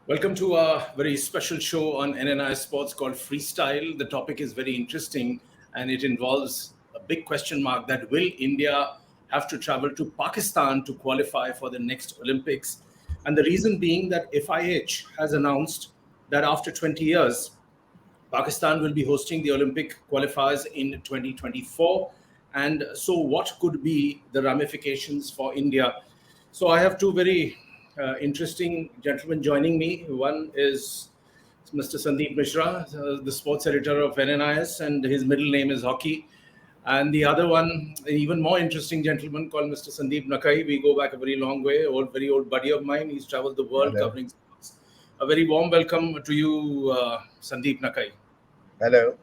Welcome to a very special show on NNI Sports called Freestyle. The topic is very interesting and it involves a big question mark that will India have to travel to Pakistan to qualify for the next Olympics? And the reason being that FIH has announced that after 20 years, Pakistan will be hosting the Olympic qualifiers in 2024. And so, what could be the ramifications for India? So, I have two very interesting gentlemen joining me. One is Mr. Sandeep Mishra, the sports editor of NNIS, and his middle name is Hockey. And the other one, an even more interesting gentleman called Mr. Sandeep Nakai. We go back a very long way, very old buddy of mine. He's traveled the world Hello. covering sports. A very warm welcome to you, Sandeep Nakai. Hello.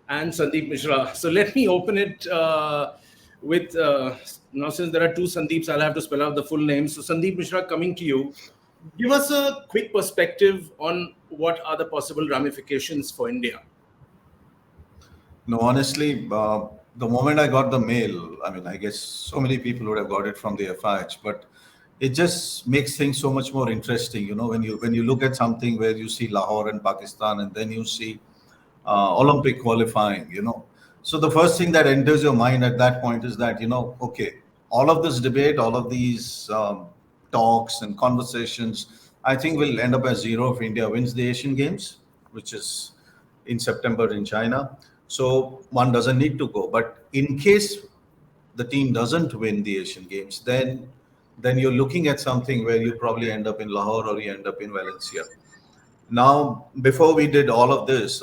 And Sandeep Mishra. So let me open it with now, since there are two Sandeeps, I'll have to spell out the full name. So, Sandeep Mishra, coming to you, give us a quick perspective on what are the possible ramifications for India. No, honestly, the moment I got the mail, I guess so many people would have got it from the FIH, but it just makes things so much more interesting. You know, when you look at something where you see Lahore and Pakistan, and then you see Olympic qualifying. So the first thing that enters your mind at that point is that okay, all of this debate, all of these talks and conversations, I think will end up as zero if India wins the Asian Games, which is in September in China. So one doesn't need to go. But in case the team doesn't win the Asian Games, then you're looking at something where you probably end up in Lahore or you end up in Valencia. Now, before we did all of this,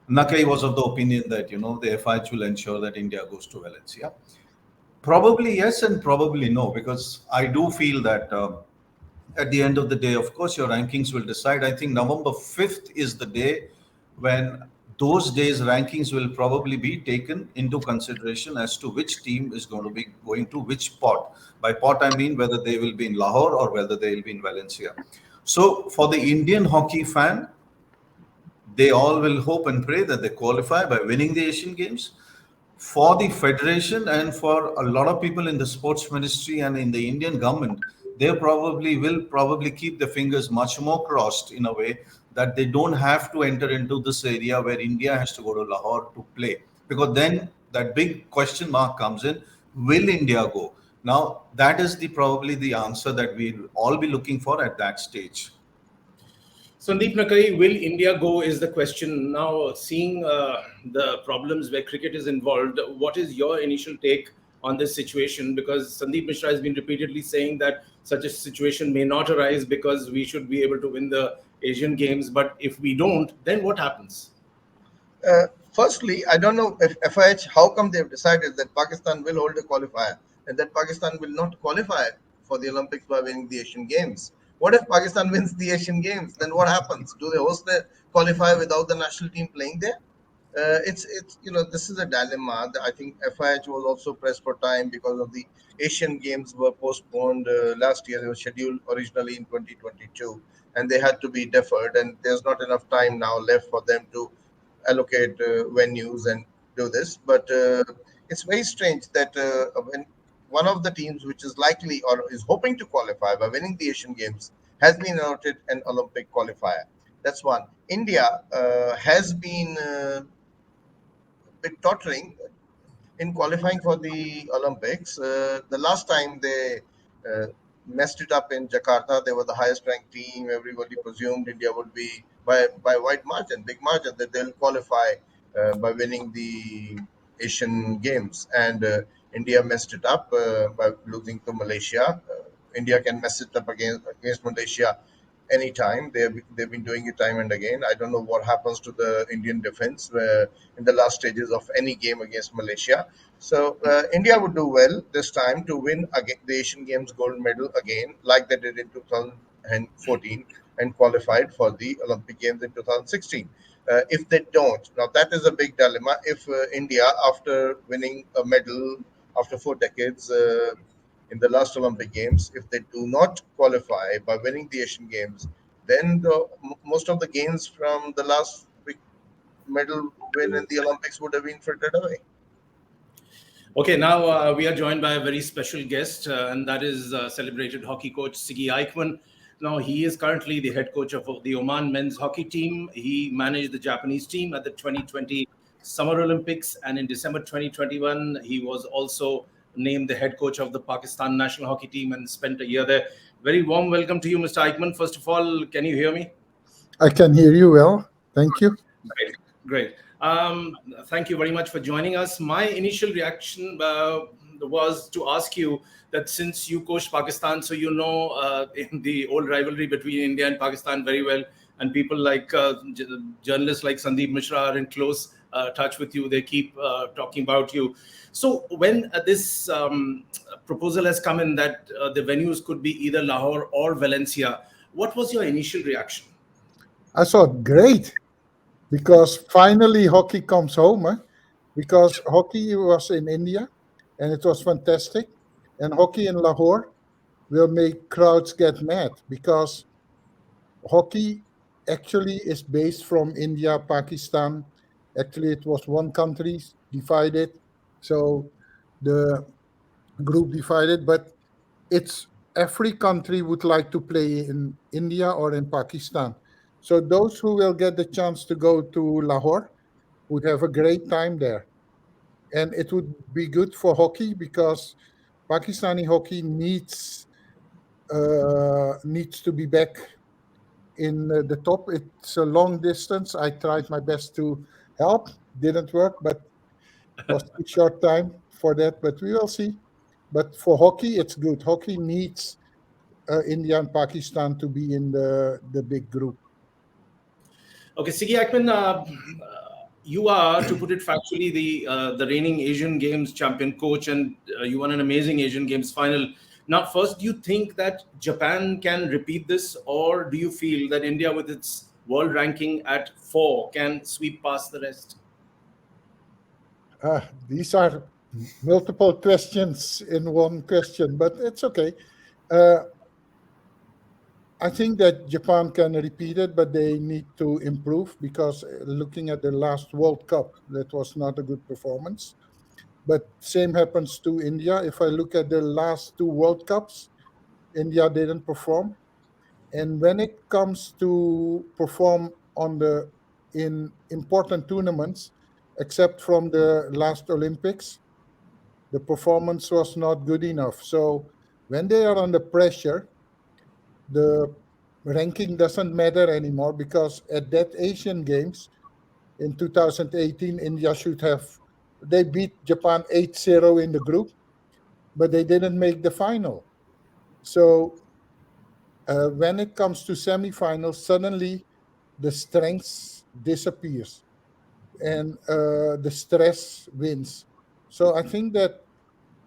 Nakai was of the opinion that the FIH will ensure that India goes to Valencia. Probably yes and probably no, because I do feel that at the end of the day, of course, your rankings will decide. I think November 5th is the day when those days' rankings will probably be taken into consideration as to which team is going to be going to which pot. By pot, I mean whether they will be in Lahore or whether they will be in Valencia. So for the Indian hockey fan, they all will hope and pray that they qualify by winning the Asian Games. For the federation and for a lot of people in the sports ministry and in the Indian government, they will probably keep their fingers much more crossed in a way that they don't have to enter into this area where India has to go to Lahore to play. Because then that big question mark comes in, will India go? Now, that is probably the answer that we'll all be looking for at that stage. Sandeep Nakai, will India go is the question. Now, seeing the problems where cricket is involved, what is your initial take on this situation? Because Sandeep Mishra has been repeatedly saying that such a situation may not arise because we should be able to win the Asian Games. But if we don't, then what happens? Firstly, I don't know if FIH, how come they've decided that Pakistan will hold a qualifier and that Pakistan will not qualify for the Olympics by winning the Asian Games. What if Pakistan wins the Asian Games? Then what happens? Do they host the qualifier without the national team playing there? It's this is a dilemma. I think FIH was also pressed for time because of the Asian Games were postponed last year. They were scheduled originally in 2022 and they had to be deferred, and there's not enough time now left for them to allocate venues and do this. But it's very strange that when one of the teams which is likely or is hoping to qualify by winning the Asian Games has been allotted an Olympic qualifier. That's one. India has been bit tottering in qualifying for the Olympics. The last time they uh, messed it up in Jakarta, they were the highest ranked team. Everybody presumed India would be by wide margin, big margin, that they'll qualify by winning the Asian Games. And India messed it up by losing to Malaysia. India can mess it up against Malaysia anytime. They've been doing it time and again. I don't know what happens to the Indian defense in the last stages of any game against Malaysia. So India would do well this time to win again the Asian Games gold medal again, like they did in 2014 and qualified for the Olympic Games in 2016. If they don't, now that is a big dilemma. If India, after winning a medal after 4 decades, in the last Olympic Games, if they do not qualify by winning the Asian Games, then most of the gains from the last big medal win in the Olympics would have been frittered away. Okay, now we are joined by a very special guest, and that is celebrated hockey coach Siggy Eichmann. Now, he is currently the head coach of the Oman men's hockey team. He managed the Japanese team at the 2020 Summer Olympics, and in December 2021, he was also named the head coach of the Pakistan national hockey team and spent a year there. Very warm welcome to you, Mr. Eichmann. First of all, can you hear me? I can hear you well. Thank you. Great, great. Thank you very much for joining us. My initial reaction was to ask you that since you coached Pakistan, so you know in the old rivalry between India and Pakistan very well, and people like journalists like Sandeep Mishra are in close touch with you. They keep talking about you. So when this proposal has come in that the venues could be either Lahore or Valencia, what was your initial reaction? I thought great because finally hockey comes home. Because hockey was in India and it was fantastic. And hockey in Lahore will make crowds get mad because hockey actually is based from India, Pakistan. Actually, it was one country divided. So the group divided, but it's every country would like to play in India or in Pakistan. So those who will get the chance to go to Lahore would have a great time there. And it would be good for hockey because Pakistani hockey needs to be back in the top. It's a long distance. I tried my best to help, didn't work, but was too short time for that. But we will see. But for hockey, it's good. Hockey needs India and Pakistan to be in the big group. Okay, Sigi Akman, you are, to put it factually, the reigning Asian Games champion coach, and you won an amazing Asian Games final. Now, first, do you think that Japan can repeat this, or do you feel that India, with its world ranking at 4, can sweep past the rest? These are multiple questions in one question, but it's okay. Uh, I think that Japan can repeat it, but they need to improve because looking at the last World Cup, that was not a good performance. But same happens to India. If I look at the last two World Cups, India didn't perform. And when it comes to perform on the in important tournaments, except from the last Olympics, the performance was not good enough. So when they are under pressure, the ranking doesn't matter anymore because at that Asian Games in 2018, India should have they beat Japan 8-0 in the group, but they didn't make the final. So when it comes to semifinals, suddenly the strength disappears and the stress wins. So I think that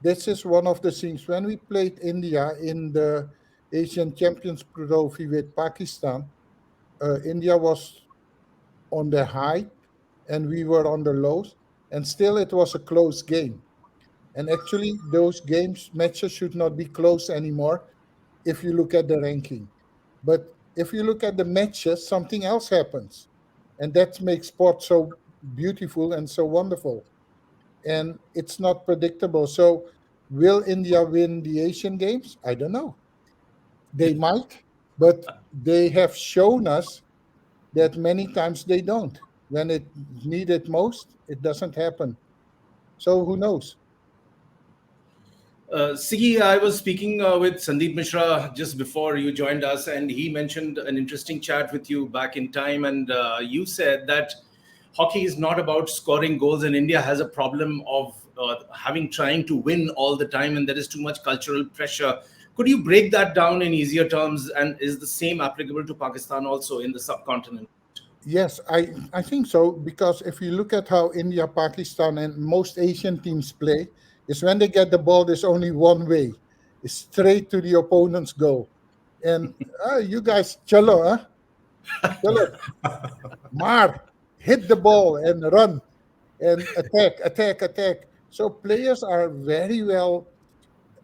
this is one of the things. When we played India in the Asian Champions Trophy with Pakistan, India was on the high and we were on the lows, and still it was a close game. And actually, those games matches should not be close anymore if you look at the ranking. But if you look at the matches, something else happens, and that makes sport so beautiful and so wonderful. And it's not predictable. So, will India win the Asian Games? I don't know. They might, but they have shown us that many times they don't. When it needed most, it doesn't happen. So who knows? Sigi, I was speaking with Sandeep Mishra just before you joined us, and he mentioned an interesting chat with you back in time. And you said that hockey is not about scoring goals, and India has a problem of having trying to win all the time, and there is too much cultural pressure. Could you break that down in easier terms? And is the same applicable to Pakistan also in the subcontinent? Yes, I think so because if you look at how India, Pakistan, and most Asian teams play, is when they get the ball, there's only one way, it's straight to the opponent's goal. And you guys, chalo, huh? Chalo, mar, hit the ball and run and attack, attack, attack. So players are very well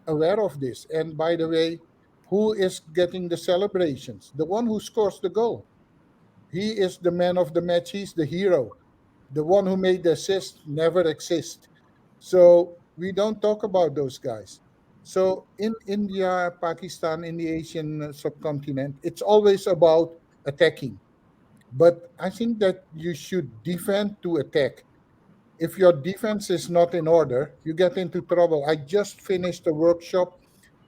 aware of this. And by the way, who is getting the celebrations? The one who scores the goal. He is the man of the match. He's the hero. The one who made the assist never exists. So we don't talk about those guys. So in India, Pakistan, in the Asian subcontinent, it's always about attacking. But I think that you should defend to attack. If your defense is not in order, you get into trouble. I just finished a workshop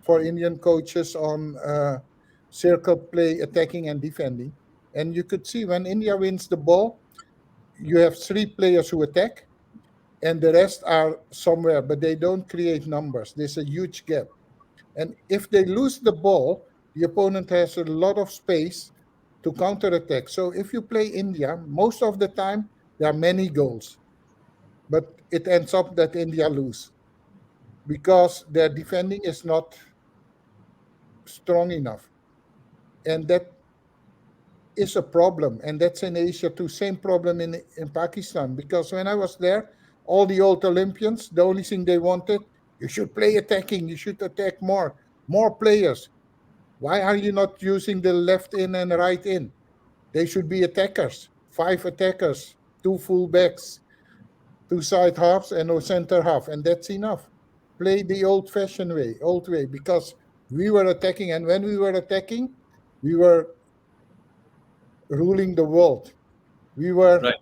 for Indian coaches on circle play, attacking and defending. And you could see when India wins the ball, you have three players who attack, and the rest are somewhere, but they don't create numbers. There's a huge gap. And if they lose the ball, the opponent has a lot of space to counterattack. So if you play India, most of the time there are many goals, but it ends up that India lose because their defending is not strong enough. And that is a problem. And that's in Asia too. Same problem in Pakistan. Because when I was there, all the old Olympians, the only thing they wanted, you should play attacking, you should attack more players. Why are you not using the left in and right in? They should be attackers, five attackers, two full backs, two side halves, and a center half, and that's enough. Play the old way, because we were attacking, and when we were attacking, we were ruling the world. We were, Right.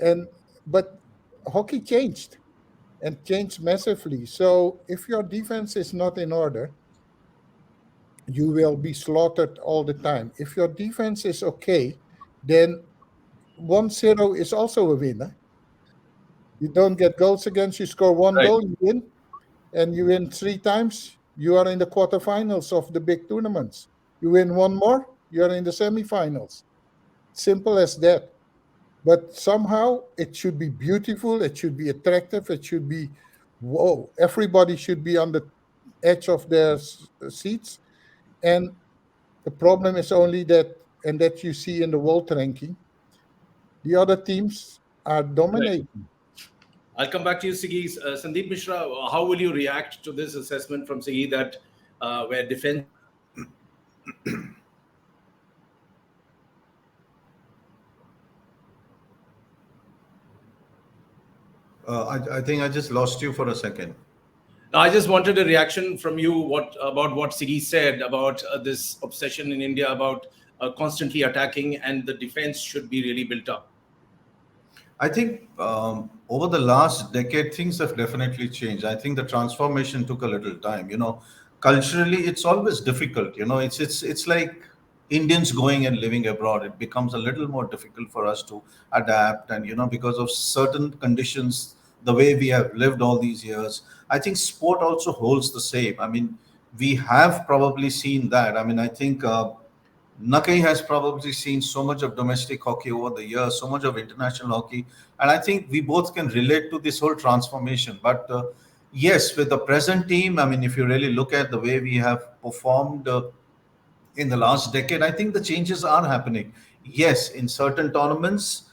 and but hockey changed and changed massively. So if your defense is not in order, you will be slaughtered all the time. If your defense is okay, then 1-0 is also a winner. You don't get goals against, you score one Right. goal, you win, and you win three times, you are in the quarterfinals of the big tournaments. You win one more, you are in the semifinals. Simple as that. But somehow it should be beautiful, it should be attractive, it should be, whoa, everybody should be on the edge of their seats. And the problem is only that, and that you see in the world ranking, the other teams are Right. dominating. I'll come back to you, Siggy. Sandeep Mishra, how will you react to this assessment from Siggy that where defense I think I just lost you for a second. Now, I just wanted a reaction from you what about what Siggy said about this obsession in India about constantly attacking and the defense should be really built up. I think over the last decade, things have definitely changed. I think the transformation took a little time. Culturally, it's always difficult. It's like Indians going and living abroad. It becomes a little more difficult for us to adapt, and because of certain conditions, the way we have lived all these years. I think sport also holds the same. I mean, we have probably seen that. I mean, I think. Nakai has probably seen so much of domestic hockey over the years, so much of international hockey, and I think we both can relate to this whole transformation. But yes, with the present team, I mean, if you really look at the way we have performed in the last decade, I think the changes are happening. Yes, in certain tournaments,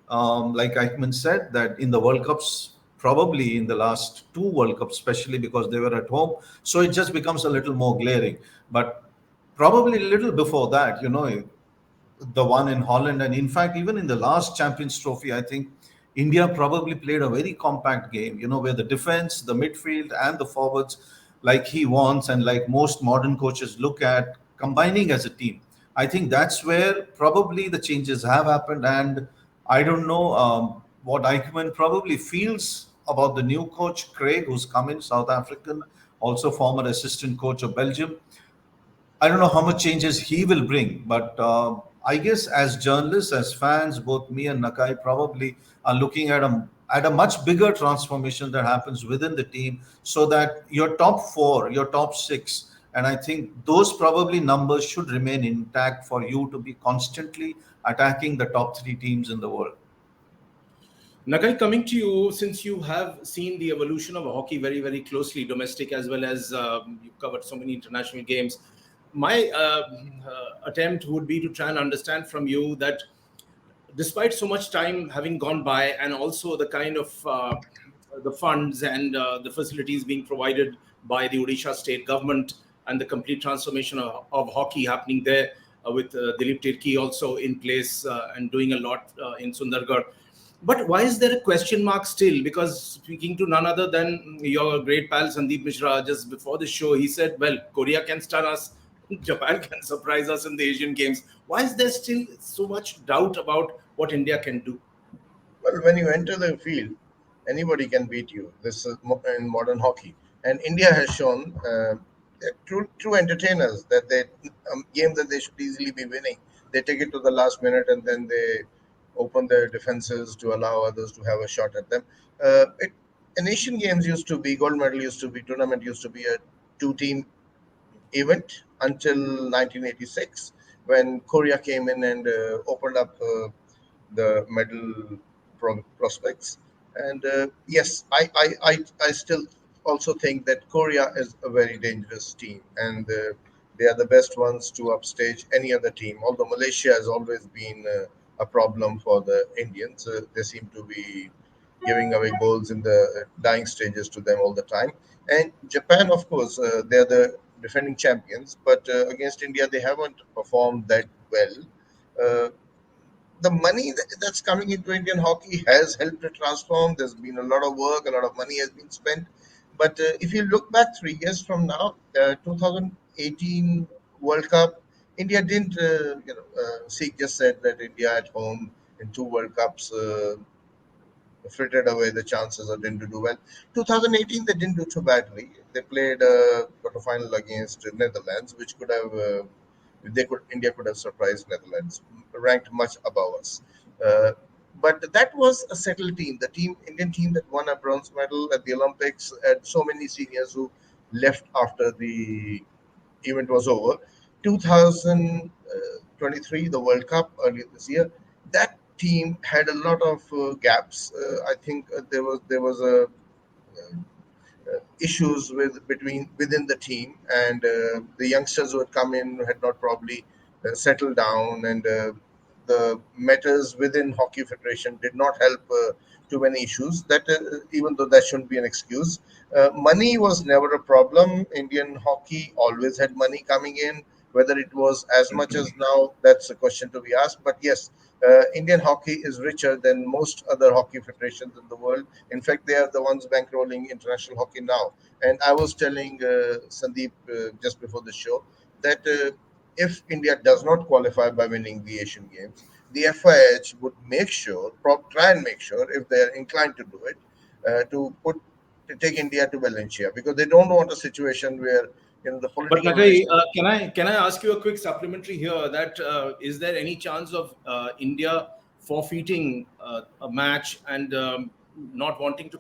like Eichmann said, that in the World Cups, probably in the last two World Cups, especially because they were at home, so it just becomes a little more glaring. But probably a little before that, the one in Holland, and in fact, even in the last Champions Trophy, I think India probably played a very compact game, where the defense, the midfield, and the forwards, like he wants, and like most modern coaches look at combining as a team. I think that's where probably the changes have happened, and I don't know what Eichmann probably feels about the new coach Craig, who's come in, South African, also former assistant coach of Belgium. I don't know how much changes he will bring, but I guess as journalists, as fans, both me and Nakai probably are looking at a much bigger transformation that happens within the team, so that your top four, your top six, and I think those probably numbers should remain intact for you to be constantly attacking the top three teams in the world. Nagai, coming to you, since you have seen the evolution of hockey very, very closely, domestic as well as you've covered so many international games, my attempt would be to try and understand from you that despite so much time having gone by and also the kind of the funds and the facilities being provided by the Odisha state government and the complete transformation of hockey happening there with Dilip Tirki also in place and doing a lot in Sundargarh. But why is there a question mark still? Because speaking to none other than your great pal Sandeep Mishra just before the show, he said, well, Korea can stun us, Japan can surprise us in the Asian Games. Why is there still so much doubt about what India can do? Well, when you enter the field, anybody can beat you. This is in modern hockey, and India has shown they're true entertainers. That they game that they should easily be winning, they take it to the last minute, and then they open their defenses to allow others to have a shot at them. An Asian Games used to be gold medal used to be tournament used to be a two-team event until 1986 when Korea came in and opened up the medal prospects. And yes, I still also think that Korea is a very dangerous team, and they are the best ones to upstage any other team. Although Malaysia has always been a problem for the Indians, they seem to be giving away goals in the dying stages to them all the time. And Japan, of course, they're the defending champions, but against India, they haven't performed that well. The money that's coming into Indian hockey has helped it transform. There's been a lot of work, a lot of money has been spent. But if you look back 3 years from now, 2018 World Cup, India didn't, Sikh just said that India at home in two World Cups frittered away the chances or didn't do well. 2018, they didn't do too badly. They played a quarterfinal against Netherlands, which could have India could have surprised Netherlands, ranked much above us. Uh, but that was a settled team. The Indian team that won a bronze medal at the Olympics, had so many seniors who left after the event was over. 2023, the World Cup earlier this year, that team had a lot of gaps. I think there was a issues between within the team, and the youngsters who had come in had not probably settled down, and the matters within hockey federation did not help too many issues. That even though that shouldn't be an excuse, money was never a problem. Indian hockey always had money coming in. Whether it was as much as now, that's a question to be asked. But yes, Indian hockey is richer than most other hockey federations in the world. In fact, they are the ones bankrolling international hockey now. And I was telling Sandeep just before the show that if India does not qualify by winning the Asian Games, the FIH would make sure, try and make sure, if they are inclined to do it, to take India to Valencia, because they don't want a situation where the But political Nagai, relations. can I ask you a quick supplementary here? That is there any chance of India forfeiting a match and not wanting to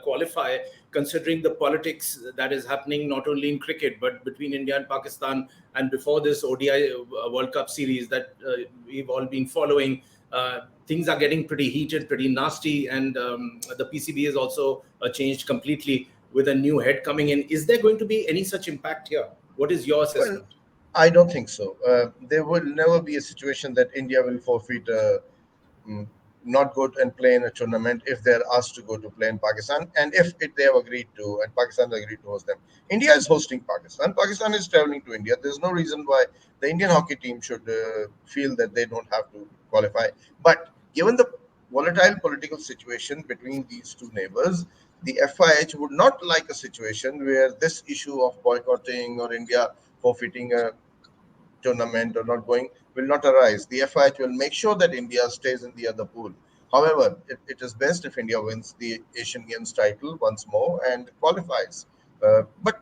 qualify, considering the politics that is happening not only in cricket but between India and Pakistan, and before this ODI World Cup series that we've all been following? Things are getting pretty heated, pretty nasty, and the PCB is also changed completely with a new head coming in. Is there going to be any such impact here? What is your Well, assessment? I don't think so. There will never be a situation that India will forfeit mm, not go and play in a tournament if they're asked to go to play in Pakistan, and if they have agreed to, and Pakistan has agreed to host them. India is hosting Pakistan. Pakistan is traveling to India. There's no reason why the Indian hockey team should feel that they don't have to qualify. But given the volatile political situation between these two neighbors, the FIH would not like a situation where this issue of boycotting or India forfeiting a tournament or not going will not arise. The FIH will make sure that India stays in the other pool. However, it is best if India wins the Asian Games title once more and qualifies. But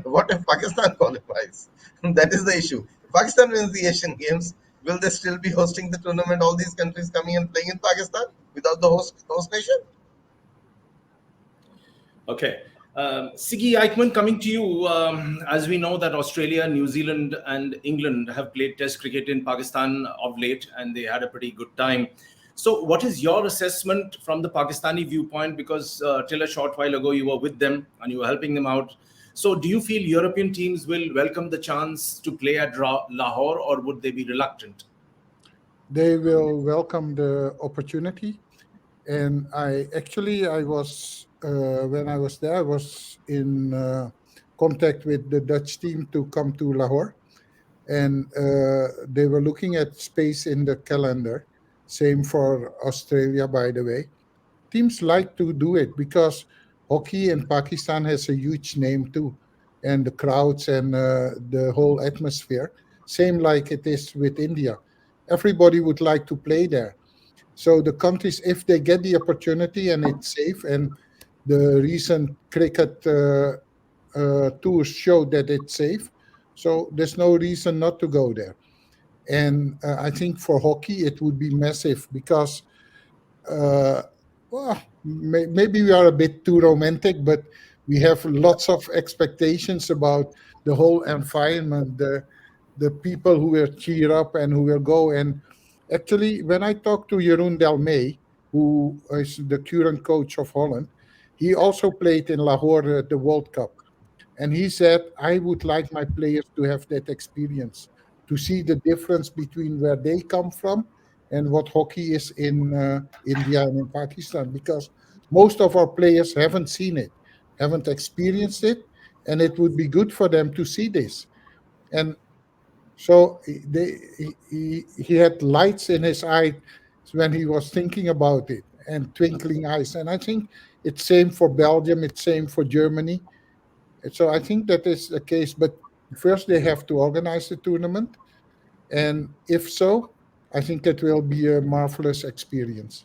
what if Pakistan qualifies? That is the issue. If Pakistan wins the Asian Games, will they still be hosting the tournament? All these countries coming and playing in Pakistan without the host nation? Okay. Siggy Eichmann, coming to you. As we know that Australia, New Zealand, and England have played Test cricket in Pakistan of late, and they had a pretty good time. So, what is your assessment from the Pakistani viewpoint? Because till a short while ago, you were with them and you were helping them out. So, do you feel European teams will welcome the chance to play at Lahore, or would they be reluctant? They will welcome the opportunity. And I was when I was there, I was in contact with the Dutch team to come to Lahore, and they were looking at space in the calendar. Same for Australia, by the way. Teams like to do it because hockey in Pakistan has a huge name too, and the crowds and the whole atmosphere. Same like it is with India. Everybody would like to play there. So the countries, if they get the opportunity and it's safe, and the recent cricket tours show that it's safe, so there's no reason not to go there. And I think for hockey it would be massive because uh, well, maybe we are a bit too romantic, but we have lots of expectations about the whole environment, the people who will cheer up and who will go. And actually, when I talked to Jeroen Delmey, who is the current coach of Holland, he also played in Lahore at the World Cup. And he said, I would like my players to have that experience, to see the difference between where they come from and what hockey is in India and in Pakistan, because most of our players haven't seen it, haven't experienced it, and it would be good for them to see this. And so he had lights in his eye when he was thinking about it, and twinkling eyes. And I think it's same for Belgium, it's same for Germany. So I think that is the case. But first, they have to organize the tournament, and if so, I think it will be a marvelous experience.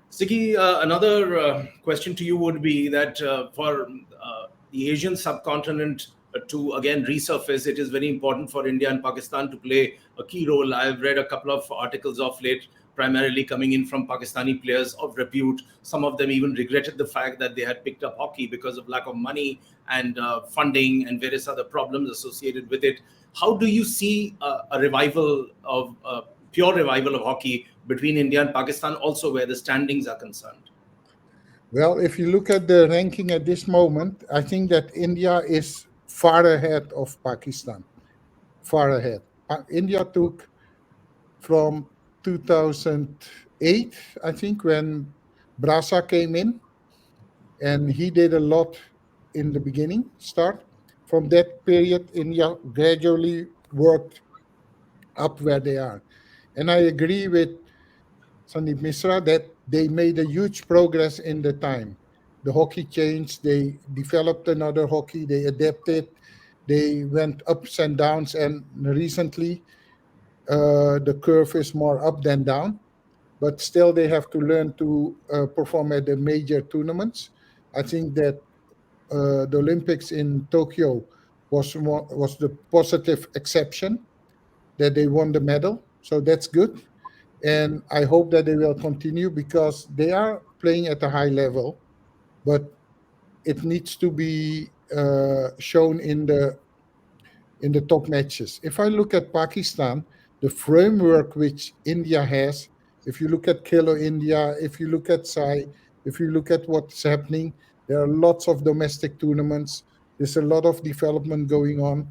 Siki, another question to you would be that for the Asian subcontinent to again resurface, it is very important for India and Pakistan to play a key role. I've read a couple of articles of late, primarily coming in from Pakistani players of repute. Some of them even regretted the fact that they had picked up hockey because of lack of money and funding and various other problems associated with it. How do you see a revival of pure revival of hockey between India and Pakistan, also where the standings are concerned? Well, if you look at the ranking at this moment, I think that India is far ahead of Pakistan. Far ahead. India took from 2008, I think, when Brasa came in, and he did a lot in the beginning, start. From that period, India gradually worked up where they are. And I agree with Sandeep Misra that they made a huge progress in the time. The hockey changed, they developed another hockey, they adapted, they went ups and downs, and recently the curve is more up than down. But still, they have to learn to perform at the major tournaments. I think that the Olympics in Tokyo was the positive exception, that they won the medal. So that's good. And I hope that they will continue because they are playing at a high level, but it needs to be shown in the top matches. If I look at Pakistan, the framework which India has, if you look at Kilo India, if you look at Sai, if you look at what's happening, there are lots of domestic tournaments. There's a lot of development going on.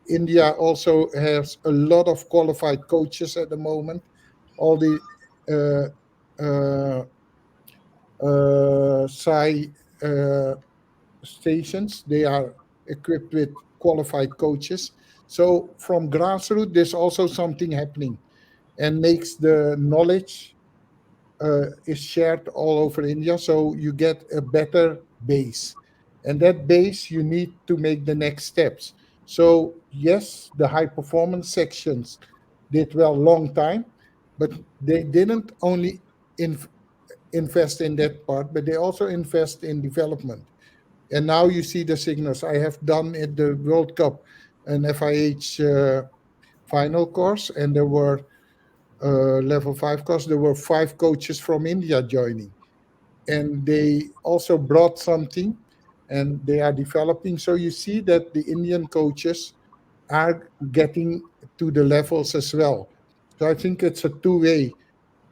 India also has a lot of qualified coaches at the moment. All the uh, uh, Sai stations, they are equipped with qualified coaches. So from grassroots, there's also something happening, and makes the knowledge is shared all over India. So you get a better base, and that base you need to make the next steps. So yes, the high performance sections did well long time, but they didn't only inf- invest in that part, but they also invest in development. And now you see the signals. I have done at the World Cup an FIH final course, and there were level 5 course. There were 5 coaches from India joining, and they also brought something, and they are developing. So you see that the Indian coaches are getting to the levels as well. So I think it's a two-way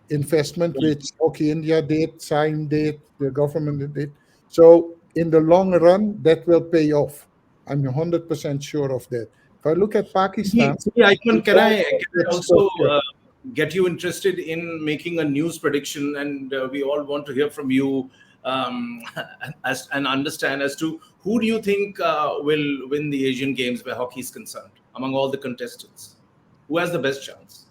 investment, which Hockey India did, Sign did, the government did. So in the long run, that will pay off. I'm 100% sure of that. If I look at Pakistan, it's Can I it's also structure. get you interested in making a news prediction? And we all want to hear from you and understand as to who do you think will win the Asian Games where hockey is concerned among all the contestants? Who has the best chance?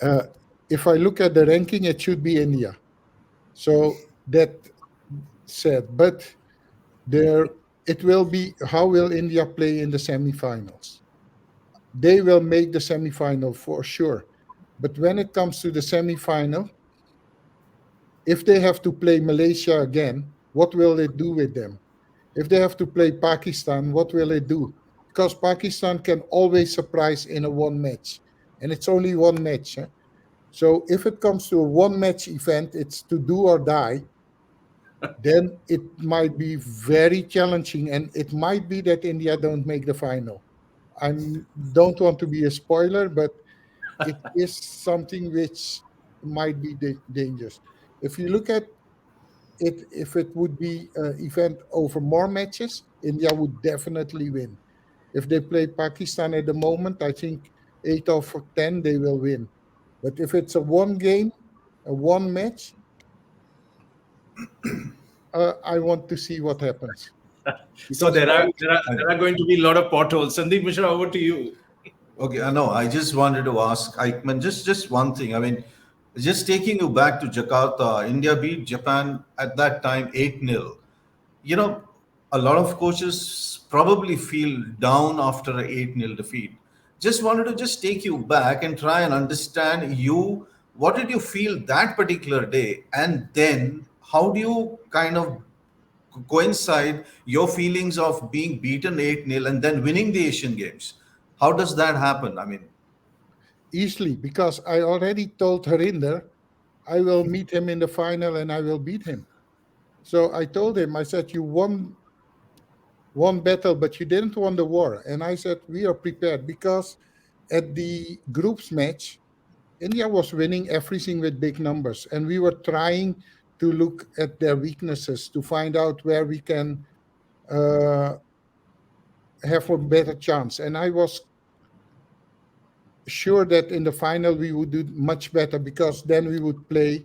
Uh, if I look at the ranking, it should be India. So that said, but there it will be how will India play in the semifinals? They will make the semifinal for sure. But when it comes to the semifinal, if they have to play Malaysia again, what will it do with them? If they have to play Pakistan, what will it do? Because Pakistan can always surprise in a one match, and it's only one match. Eh? So if it comes to a one match event, it's to do or die, then it might be very challenging, and it might be that India don't make the final. I don't want to be a spoiler, but it is something which might be dangerous. If you look at it, if it would be an event over more matches, India would definitely win. If they play Pakistan at the moment, I think 8 of 10 they will win. But if it's a one game, a one match, I want to see what happens. So Because there are going to be a lot of potholes. Sandeep Mishra, over to you. Okay, I know. I just wanted to ask Eichmann just one thing. I mean, just taking you back to Jakarta, India beat Japan at that time 8-0. You know, a lot of coaches probably feel down after a 8-0 defeat. Just wanted to just take you back and try and understand you. What did you feel that particular day? And then how do you kind of coincide your feelings of being beaten 8-0 and then winning the Asian Games? How does that happen? I mean, easily, because I already told Harinder I will meet him in the final and I will beat him. So I told him, I said, you won one battle, but you didn't won the war. And I said, we are prepared because at the groups match, India was winning everything with big numbers. And we were trying to look at their weaknesses to find out where we can uh, have a better chance. And I was sure that in the final we would do much better because then we would play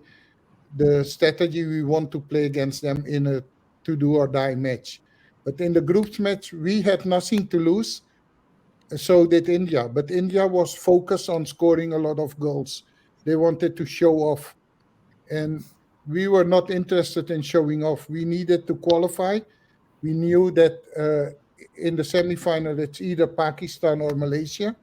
the strategy we want to play against them in a to do or die match. But in the groups match, we had nothing to lose. So did India. But India was focused on scoring a lot of goals. They wanted to show off. And we were not interested in showing off. We needed to qualify. We knew that in the semifinal, it's either Pakistan or Malaysia.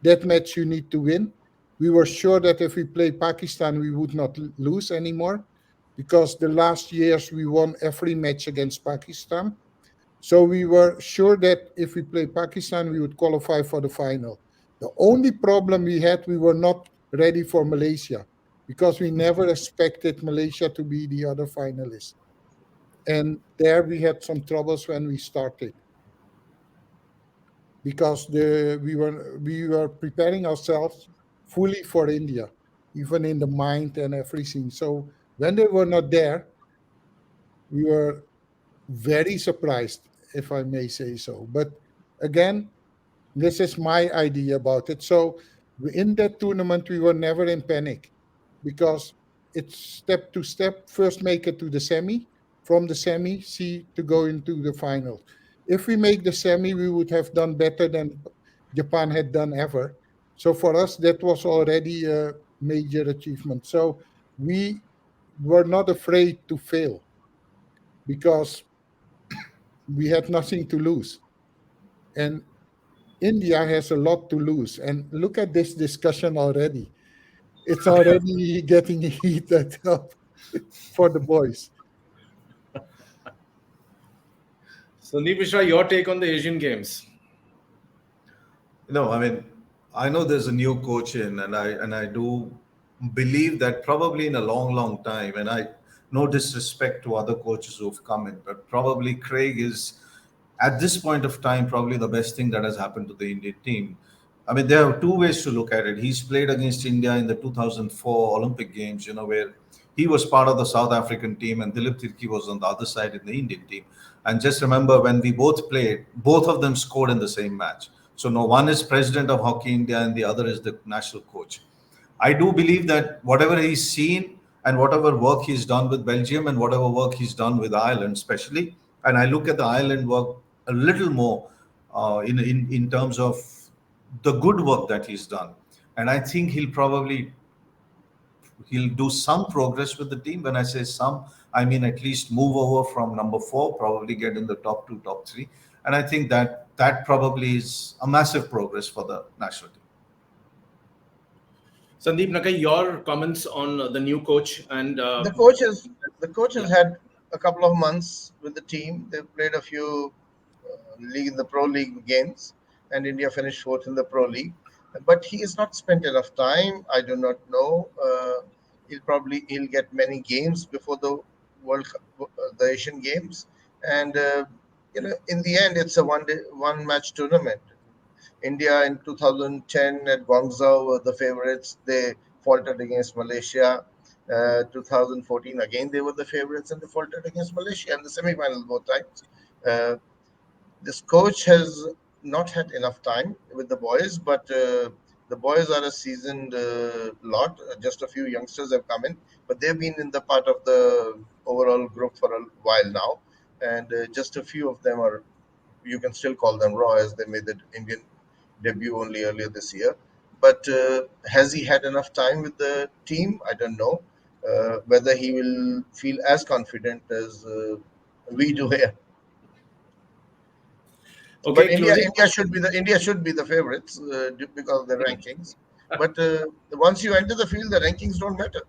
That match you need to win. We were sure that if we play Pakistan, we would not lose anymore because the last years we won every match against Pakistan. So we were sure that if we play Pakistan, we would qualify for the final. The only problem we had, we were not ready for Malaysia because we never expected Malaysia to be the other finalist. And there we had some troubles when we started because we were preparing ourselves fully for India, even in the mind and everything. So when they were not there, we were very surprised, if I may say so. But again, this is my idea about it. So in that tournament, we were never in panic because it's step to step. First, make it to the semi. From the semi, see to go into the final. If we make the semi, we would have done better than Japan had done ever. So for us, that was already a major achievement. So we were not afraid to fail because we had nothing to lose. And India has a lot to lose. And look at this discussion already. It's already getting heated up for the boys. Sandeep Mishra, your take on the Asian Games? no, I mean, I know there's a new coach in, and I do believe that probably in a long time, and I no disrespect to other coaches who've come in, but probably Craig is at this point of time probably the best thing that has happened to the Indian team. I mean, there are two ways to look at it. He's played against India in the 2004 Olympic Games, where he was part of the South African team and Dilip Tirki was on the other side in the Indian team. And just remember when we both played, both of them scored in the same match. So no one is president of Hockey India and the other is the national coach. I do believe that whatever he's seen and whatever work he's done with Belgium and whatever work he's done with Ireland, especially, and I look at the Ireland work a little more in terms of the good work that he's done, and I think he'll probably he'll do some progress with the team. When I say some, I mean at least move over from number 4, probably get in the top 2, top 3. And I think that probably is a massive progress for the national team. Sandeep Nakai, your comments on the new coach and The coach has had a couple of months with the team. They've played a few the pro league games, and India finished fourth in the pro league. But he has not spent enough time. I do not know. He'll get many games before the World Cup, the Asian Games, and in the end, it's a one match tournament. India in 2010 at Guangzhou were the favorites. They faltered against Malaysia. 2014 again they were the favorites and they faltered against Malaysia in the semi-final both times. This coach has not had enough time with the boys, but the boys are a seasoned lot. Just a few youngsters have come in, but they've been in the part of the overall group for a while now, and just a few of them are, you can still call them raw, as they made the Indian debut only earlier this year. But has he had enough time with the team? I don't know. Whether he will feel as confident as we do here. Okay, But closing. India should be the favorites because of the rankings. But once you enter the field, the rankings don't matter.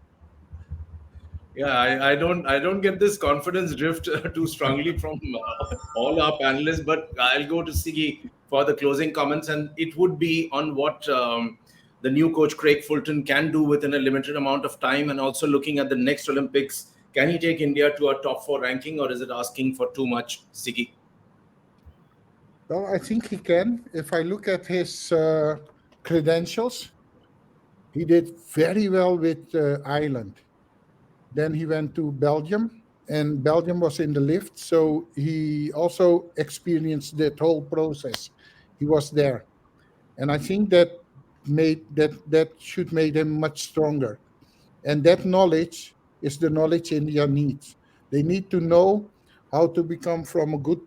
Yeah, I don't get this confidence drift too strongly from all our panelists, but I'll go to Sigi for the closing comments, and it would be on what the new coach Craig Fulton can do within a limited amount of time, and also looking at the next Olympics. Can he take India to a top 4 ranking, or is it asking for too much, Sigi? Well, I think he can. If I look at his credentials, he did very well with Ireland. Then he went to Belgium, and Belgium was in the lift, so he also experienced that whole process. He was there, and I think that should make him much stronger. And that knowledge is the knowledge India needs. They need to know how to become from a good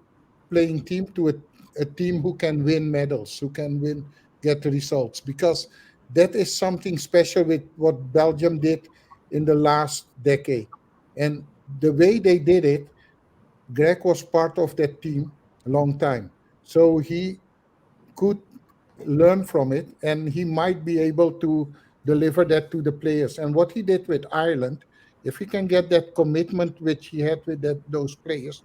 playing team to a team who can win medals, who can get results, because that is something special with what Belgium did in the last decade. And the way they did it, Greg was part of that team a long time. So he could learn from it, and he might be able to deliver that to the players. And what he did with Ireland, if he can get that commitment which he had with those players,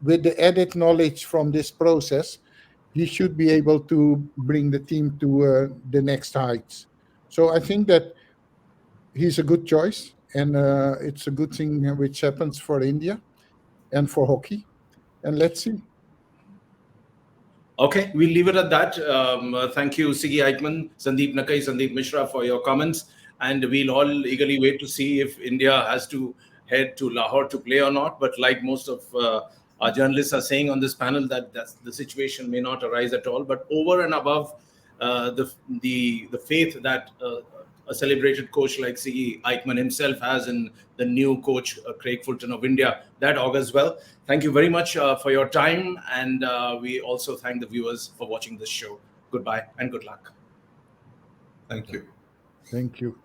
with the added knowledge from this process, he should be able to bring the team to the next heights. So I think that he's a good choice, and it's a good thing which happens for India and for hockey. And let's see. Okay, we'll leave it at that. Thank you, Sigi Eichmann, Sandeep Nakai, Sandeep Mishra for your comments. And we'll all eagerly wait to see if India has to head to Lahore to play or not. But like most of our journalists are saying on this panel, that the situation may not arise at all. But over and above the faith that a celebrated coach like Sigi Eichmann himself has in the new coach, Craig Fulton of India, that augurs well. Thank you very much for your time. And we also thank the viewers for watching this show. Goodbye and good luck. Thank you. Thank you.